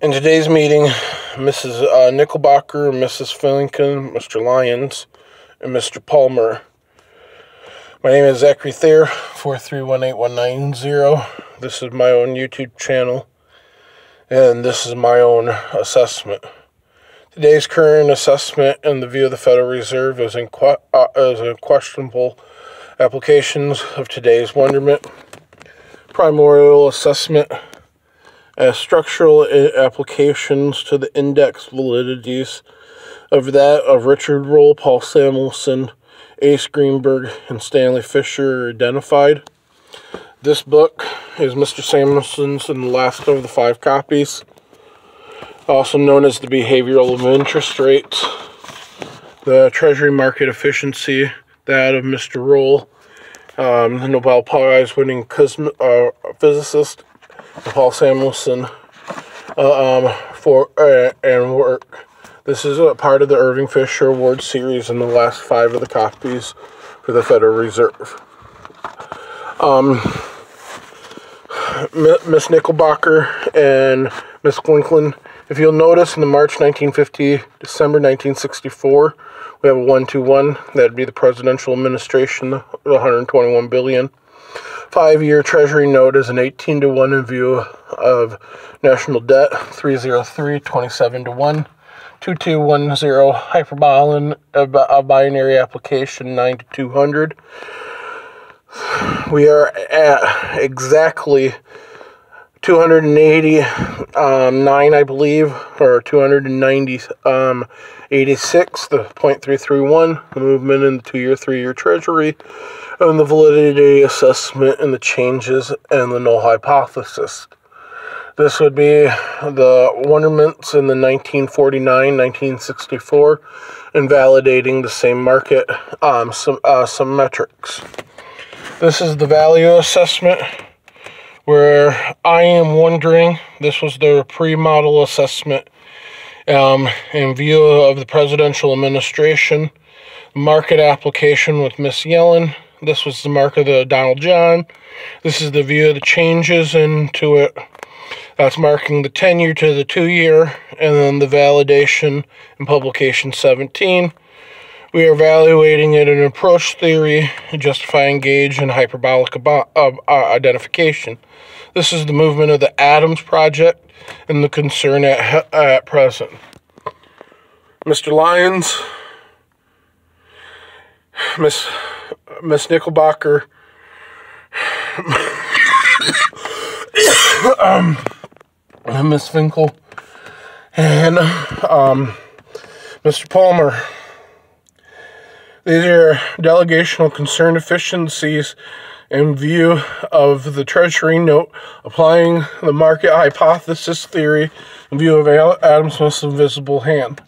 In today's meeting, Mrs. Nickelbacher, Mrs. Fillington, Mr. Lyons, and Mr. Palmer. My name is Zachary Thayer, 4318190. This is my own YouTube channel, and this is my own assessment. Today's current assessment in the view of the Federal Reserve is in questionable applications of today's wonderment. Primordial assessment as structural applications to the index validities of that of Richard Roll, Paul Samuelson, Ace Greenberg, and Stanley Fischer are identified. This book is Mr. Samuelson's and the last of the 5 copies, also known as The Behavioral of Interest Rates, The Treasury Market Efficiency, that of Mr. Roll, the Nobel Prize-winning physicist, Paul Samuelson, and work. This is a part of the Irving Fisher Award series in the last 5 of the copies for the Federal Reserve. Miss Nickelbacher and Miss Quinkland, if you'll notice, in the March 1950, December 1964, we have a 1-2-1. That'd be the presidential administration, the $121 billion. 5-year Treasury note is an 18-to-1 in view of national debt, 303-27-1. 2210 hyperbola, a binary application, 9-to-200. We are at exactly 289, I believe, or 286, the 0.331, the movement in the 2-year, 3-year Treasury, and the validity assessment and the changes and the null hypothesis. This would be the wonderments in the 1949-1964, invalidating the same market some metrics. This is the value assessment, where I am wondering, this was the pre-model assessment in view of the presidential administration, market application with Miss Yellen. This was the mark of the Donald John. This is the view of the changes into it. That's marking the 10-year to the 2-year, and then the validation in publication 17. We are evaluating it in approach theory, justifying gauge, and hyperbolic identification. This is the movement of the Adams Project and the concern at present. Mr. Lyons, Miss Nickelbacher, Miss Finkel, and Mr. Palmer. These are delegational concern deficiencies in view of the Treasury note, applying the market hypothesis theory in view of Adam Smith's invisible hand.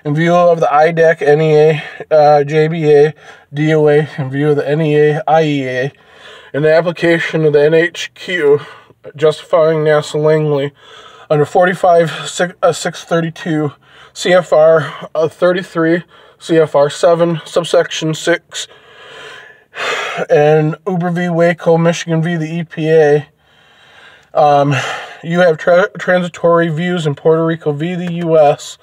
In view of the IDEC, NEA, JBA, DOA, in view of the NEA, IEA, and the application of the NHQ, justifying NASA Langley, under 45-632 CFR 33, CFR 7, subsection 6, and Uber v. Waco, Michigan v. the EPA. You have transitory views in Puerto Rico v. the U.S.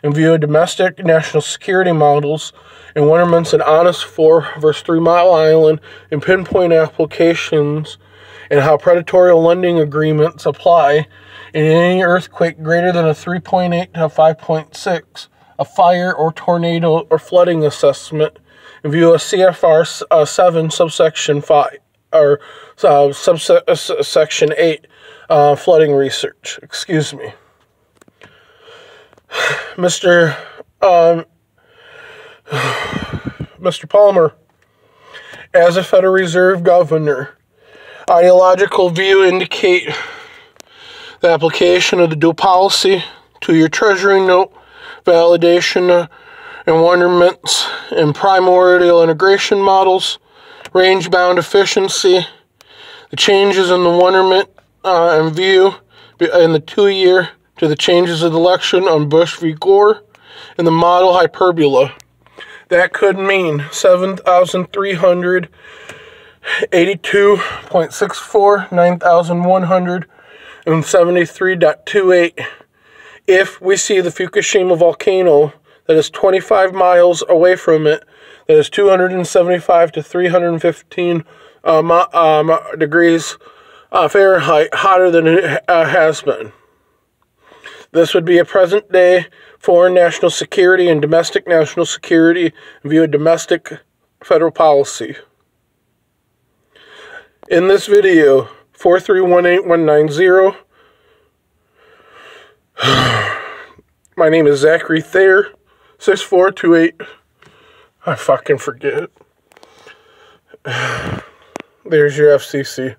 in view of domestic national security models and wonderments in Honest 4 versus 3 Mile Island and pinpoint applications and how predatory lending agreements apply in any earthquake greater than a 3.8 to a 5.6, a fire or tornado or flooding assessment in view of CFR 7 subsection 5 or subsection 8 flooding research. Excuse me. Mr. Palmer, as a Federal Reserve Governor, ideological view indicate the application of the dual policy to your Treasury note, validation and wonderments and primordial integration models, range-bound efficiency, the changes in the wonderment and view in the 2-year to the changes of the election on Bush v. Gore, and the model hyperbola. That could mean 7,382.64, 9,100, and 73.28 if we see the Fukushima volcano that is 25 miles away from it, that is 275 to 315 degrees Fahrenheit hotter than it has been. This would be a present-day foreign national security and domestic national security via domestic federal policy. In this video, 4318190, my name is Zachary Thayer, 6428. I fucking forget. There's your FCC.